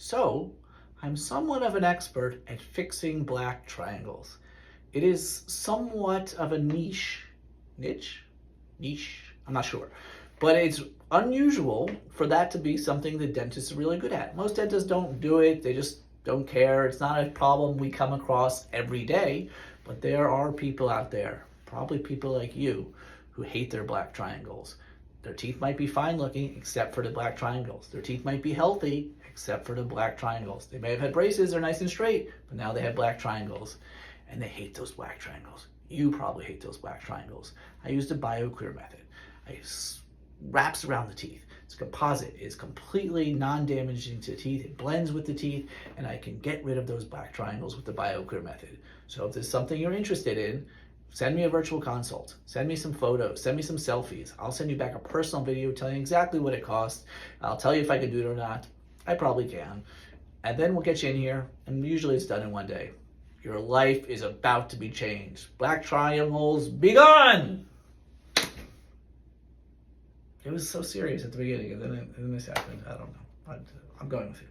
So, I'm somewhat of an expert at fixing black triangles. It is somewhat of a niche, I'm not sure, but it's unusual for that to be something that dentists are really good at. Most dentists don't do it, they just don't care. It's not a problem we come across every day, but there are people out there, probably people like you, who hate their black triangles. Their teeth might be fine looking except for the black triangles. Their teeth might be healthy except for the black triangles. They may have had braces, they're nice and straight, but now they have black triangles and they hate those black triangles. You probably hate those black triangles. I used a BioClear method. Wraps around the teeth. It's composite. It's completely non-damaging to the teeth. It blends with the teeth, and I can get rid of those black triangles with the BioClear method. So if there's something you're interested in, send me a virtual consult. Send me some photos. Send me some selfies. I'll send you back a personal video telling you exactly what it costs. I'll tell you if I can do it or not. I probably can. And then we'll get you in here, and usually it's done in one day. Your life is about to be changed. Black triangles, be gone! It was so serious at the beginning, and then this happened. I don't know. I'm going with it.